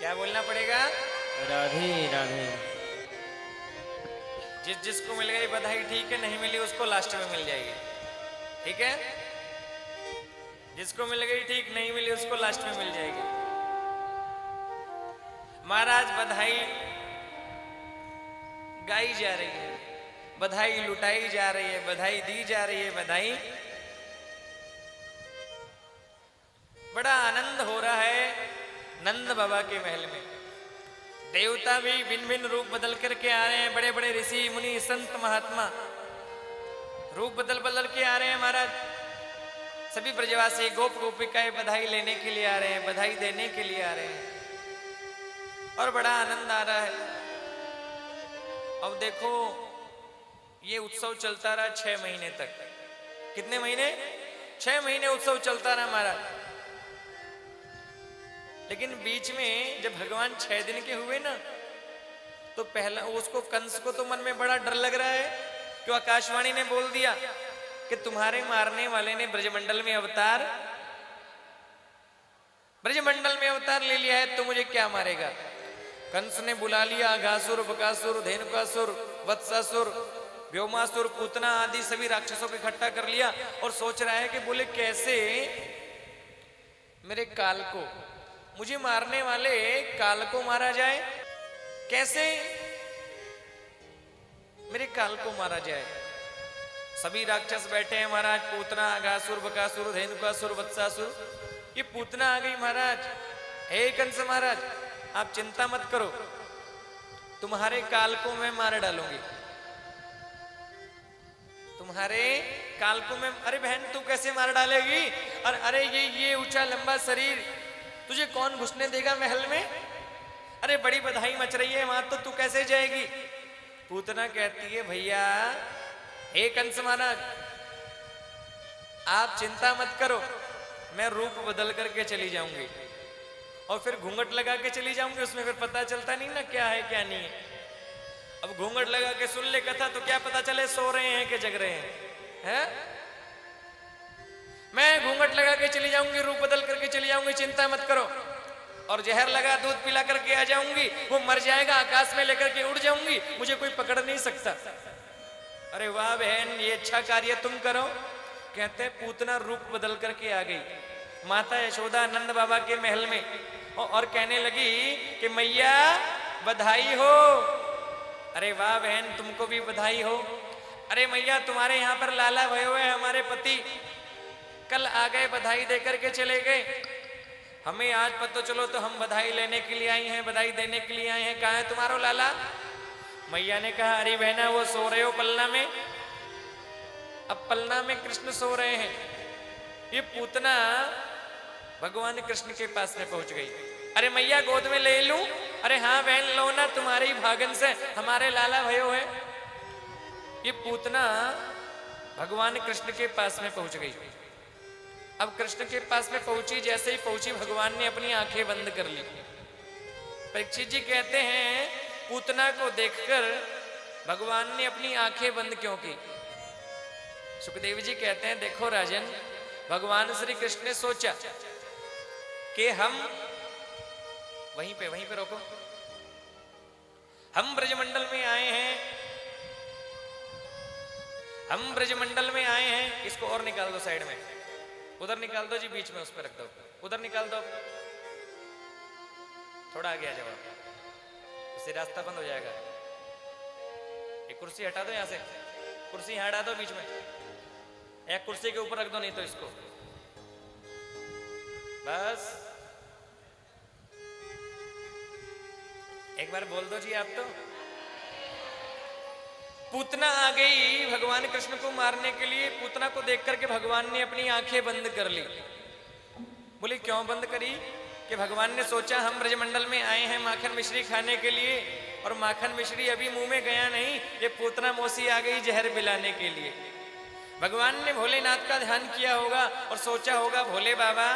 क्या बोलना पड़ेगा? राधे राधे। जिसको मिल गई बधाई ठीक है, नहीं मिली उसको लास्ट में मिल जाएगी। ठीक है, जिसको मिल गई ठीक, नहीं मिली उसको लास्ट में मिल जाएगी। महाराज बधाई गाई जा रही है, बधाई लुटाई जा रही है, बधाई दी जा रही है, बधाई। बड़ा आनंद हो रहा है नंद बाबा के महल में। देवता भी भिन्न भिन्न रूप बदल करके आ रहे हैं, बड़े बड़े ऋषि मुनि संत महात्मा रूप बदल बदल के आ रहे हैं महाराज। सभी ब्रजवासी गोप गोपिकाएं बधाई लेने के लिए आ रहे हैं, बधाई देने के लिए आ रहे हैं और बड़ा आनंद आ रहा है। अब देखो ये उत्सव चलता रहा 6 महीने तक। कितने महीने? 6 महीने उत्सव चलता रहा महाराज। लेकिन बीच में जब भगवान 6 दिन के हुए ना, तो पहला उसको कंस को तो मन में बड़ा डर लग रहा है कि आकाशवाणी ने बोल दिया कि तुम्हारे मारने वाले ने ब्रजमंडल में अवतार ले लिया है, तो मुझे क्या मारेगा। कंस ने बुला लिया घासुर, बकासुर, धेनुकासुर, वत्सासुर, व्योमासुर, पूतना आदि सभी राक्षसों को इकट्ठा कर लिया और सोच रहा है कि बोले कैसे मेरे काल को, मुझे मारने वाले काल को मारा जाए, कैसे मेरे काल को मारा जाए। सभी राक्षस बैठे हैं महाराज, पूतना, अघासुर, बकासुर, धेनुकासुर, वत्सासुर। ये पूतना आ गई महाराज। हे कंस महाराज, आप चिंता मत करो, तुम्हारे काल को मैं मार डालूंगी, तुम्हारे काल को मैं। अरे बहन तू कैसे मार डालेगी? अरे ये ऊंचा लंबा शरीर तुझे कौन घुसने देगा महल में? अरे बड़ी बधाई मच रही है वहां, तो तू कैसे जाएगी? पूतना कहती है भैया, हे कंस महाराज आप चिंता मत करो, मैं रूप बदल करके चली जाऊंगी और फिर घूंघट लगा के चली जाऊंगी। उसमें फिर पता चलता नहीं ना क्या है क्या नहीं है। अब घूंघट लगा के सुन ले कथा तो क्या पता चले सो रहे हैं कि जग रहे हैं? मैं घूंघट लगा के चली जाऊंगी, रूप बदल करके चली जाऊंगी, चिंता मत करो। और जहर लगा दूध पिला करके आ जाऊंगी, वो मर जाएगा, आकाश में लेकर के उड़ जाऊंगी, मुझे कोई पकड़ नहीं सकता। अरे वाह बहन, ये अच्छा कार्य तुम करो। कहते पूतना रूप बदल करके आ गई माता यशोदा नंद बाबा के महल में और कहने लगी कि मैया बधाई हो। अरे वाह बहन, तुमको भी बधाई हो। अरे मैया तुम्हारे यहाँ पर लाला भय हुए हमारे पति कल आ गए, बधाई देकर के चले गए। हमें आज पता चलो तो हम बधाई लेने के लिए आई हैं, बधाई देने के लिए आए हैं। कहाँ है तुम्हारो लाला? मैया ने कहा अरे बहना वो सो रहे हो पलना में। अब पलना में कृष्ण सो रहे हैं। ये पूतना भगवान कृष्ण के पास में पहुंच गई। अरे मैया गोद में ले लूं? अरे हाँ बहन लो ना, तुम्हारी भागन से हमारे लाला भयो है। ये पूतना भगवान कृष्ण के पास में पहुंच गई। अब कृष्ण के पास में पहुंची, जैसे ही पहुंची भगवान ने अपनी आंखें बंद कर ली। परीक्षित जी कहते हैं पूतना को देखकर भगवान ने अपनी आंखें बंद क्यों की? सुखदेव जी कहते हैं देखो राजन, भगवान श्री कृष्ण ने सोचा कि हम वहीं पे रोको, हम ब्रजमंडल में आए हैं, हम ब्रजमंडल में आए हैं। इसको और निकाल दो साइड में, उधर निकाल दो जी, बीच में उस पर रख दो, उधर निकाल दो, थोड़ा आगे आ जाओ, उससे रास्ता बंद हो जाएगा। एक कुर्सी हटा दो यहां से, कुर्सी यहां हटा दो बीच में, या कुर्सी के ऊपर रख दो, नहीं तो इसको बस एक बार बोल दो जी आप तो। पूतना आ गई भगवान कृष्ण को मारने के लिए। पूतना को देख करके भगवान ने अपनी आंखें बंद कर ली। बोली क्यों बंद करी? कि भगवान ने सोचा हम ब्रजमंडल में आए हैं माखन मिश्री खाने के लिए, और माखन मिश्री अभी मुंह में गया नहीं, ये पूतना मौसी आ गई जहर पिलाने के लिए। भगवान ने भोलेनाथ का ध्यान किया होगा और सोचा होगा भोले बाबा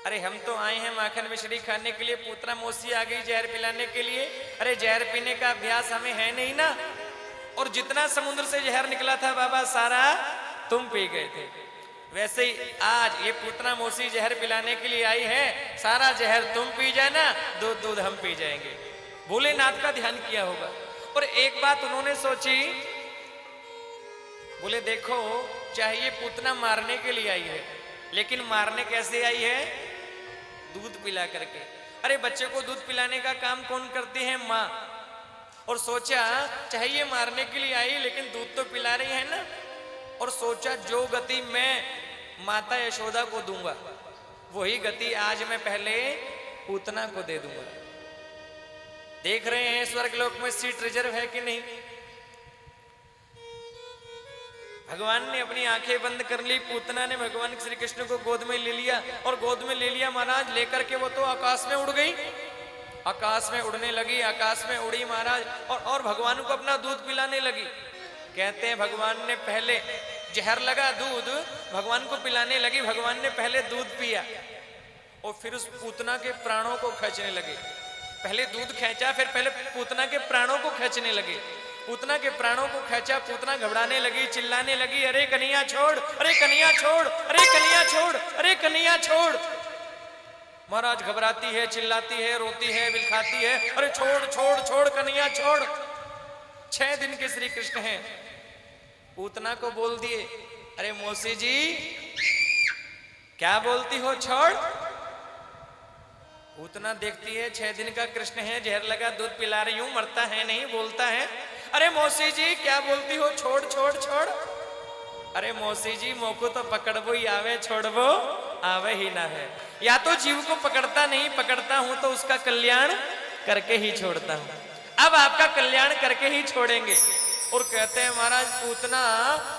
अरे हम तो आए हैं माखन मिश्री खाने के लिए, पूतना मौसी आ गई जहर पिलाने के लिए। अरे जहर पीने का अभ्यास हमें है नहीं ना, और जितना समुद्र से जहर निकला था बाबा सारा तुम पी गए थे। वैसे ही आज ये पूतना मौसी जहर पिलाने के लिए आई है, सारा जहर तुम पी जाना, दूध दूध हम पी जाएंगे। भोलेनाथ का ध्यान किया होगा। और एक बात उन्होंने सोची, बोले देखो चाहे ये पूतना मारने के लिए आई है, लेकिन मारने कैसे आई है? दूध पिला करके। अरे बच्चे को दूध पिलाने का काम कौन करती है? माँ। और सोचा चाहे ये मारने के लिए आई लेकिन दूध तो पिला रही है ना, और सोचा जो गति मैं माता यशोदा को दूंगा वही गति आज मैं पहले पूतना को दे दूंगा। देख रहे हैं स्वर्गलोक में सीट रिजर्व है कि नहीं? भगवान ने अपनी आंखें बंद कर ली, पूतना ने भगवान श्री कृष्ण को गोद में ले लिया, और गोद में ले लिया महाराज, लेकर के वो तो आकाश में उड़ गई, आकाश में उड़ने लगी, आकाश में उड़ी महाराज, और भगवान को अपना दूध पिलाने लगी। कहते हैं भगवान ने पहले जहर लगा दूध भगवान को पिलाने लगी, भगवान ने पहले दूध पिया और फिर उस पूतना के प्राणों को खींचने लगे। पहले दूध खींचा, फिर पहले पूतना के प्राणों को खींचने लगे। पूतना के प्राणों को खींचा, पूतना घबराने लगी, चिल्लाने लगी, अरे कन्हैया छोड़, अरे कन्हैया छोड़, अरे कन्हैया छोड़, अरे कन्हैया छोड़। महाराज घबराती है, चिल्लाती है, रोती है, बिलखाती है, अरे छोड़ छोड़ छोड़ कन्हैया छोड़। 6 दिन के श्री कृष्ण हैं, पूतना को बोल दिए, अरे मौसी जी क्या बोलती हो, छोड़। पूतना देखती है 6 दिन का कृष्ण है, जहर लगा दूध पिला रही हूं, मरता है नहीं, बोलता है, अरे मौसी जी क्या बोलती हो, छोड़ छोड़ छोड़। अरे मौसी जी मोको तो पकड़बो ही आवे, छोड़बो आवे ही ना है। या तो जीव को पकड़ता नहीं, पकड़ता हूं तो उसका कल्याण करके ही छोड़ता हूं। अब आपका कल्याण करके ही छोड़ेंगे। और कहते हैं महाराज पूतना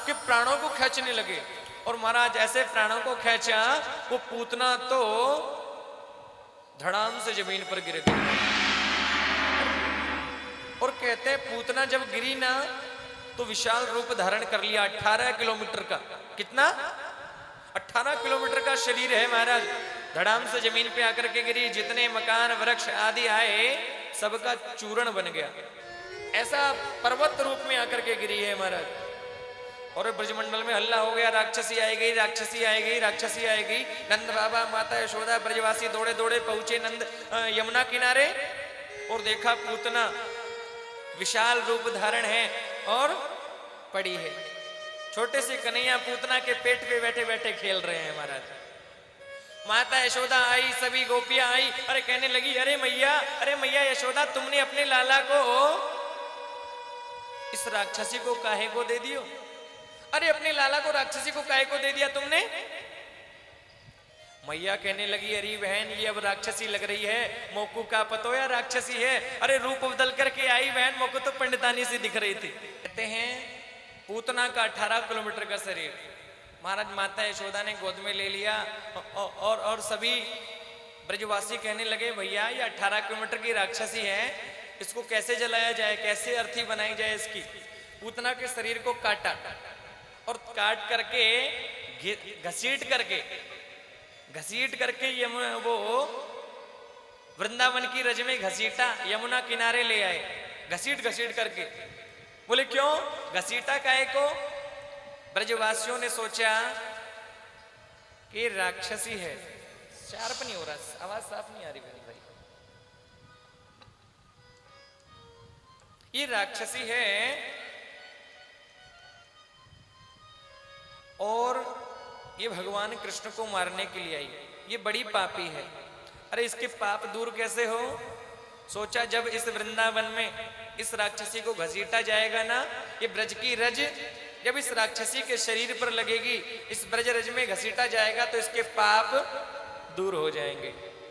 के प्राणों को खींचने लगे, और महाराज ऐसे प्राणों को खींचा वो पूतना तो धड़ाम से जमीन पर गिर गई। और कहते हैं पूतना जब गिरी ना तो विशाल रूप धारण कर लिया, 18 किलोमीटर का। कितना? 18 किलोमीटर का शरीर है महाराज। धड़ाम से जमीन पे आकर के गिरी, जितने मकान वृक्ष आदि आए सबका चूर्ण बन गया। ऐसा पर्वत रूप में आकर के गिरी है महाराज। और ब्रजमंडल में हल्ला हो गया, राक्षसी आएगी, राक्षसी आएगी, राक्षसी आएगी। नंद बाबा, माता यशोदा, ब्रजवासी दौड़े दौड़े पहुंचे नंद यमुना किनारे, और देखा पूतना विशाल रूप धारण है और पड़ी है। छोटे से कन्हैया पूतना के पेट पे बैठे बैठे खेल रहे हैं महाराज। माता यशोदा आई, सभी गोपियां आई, अरे कहने लगी, अरे मैया, अरे मैया यशोदा, तुमने अपने लाला को इस राक्षसी को काहे को दे दियो? अरे अपने लाला को राक्षसी को काहे को दे दिया तुमने? मैया कहने लगी, अरे बहन ये अब राक्षसी लग रही है, मोकू का पतो या राक्षसी है। अरे रूप बदल करके आई बहन, मोकू तो पंडितानी से दिख रही थी। कहते हैं पूतना का 18 किलोमीटर का शरीर महाराज माता यशोदा ने गोद में ले लिया, और सभी ब्रजवासी कहने लगे, भैया ये 18 किलोमीटर की राक्षसी है, इसको कैसे जलाया जाए, कैसे अर्थी बनाई जाए इसकी। पूतना के शरीर को काटा, और काट करके घसीट करके वो वृंदावन की रज में घसीटा, यमुना किनारे ले आए, घसीट करके। बोले क्यों घसीटा काहे को? ब्रजवासियों ने सोचा कि राक्षसी है। शार्प नहीं हो रहा, आवाज साफ नहीं आ रही भाई। ये राक्षसी है और ये भगवान कृष्ण को मारने के लिए आई, ये बड़ी पापी है। अरे इसके पाप दूर कैसे हो? सोचा जब इस वृंदावन में इस राक्षसी को घसीटा जाएगा ना, ये ब्रज की रज जब इस राक्षसी के शरीर पर लगेगी, इस ब्रज रज में घसीटा जाएगा तो इसके पाप दूर हो जाएंगे।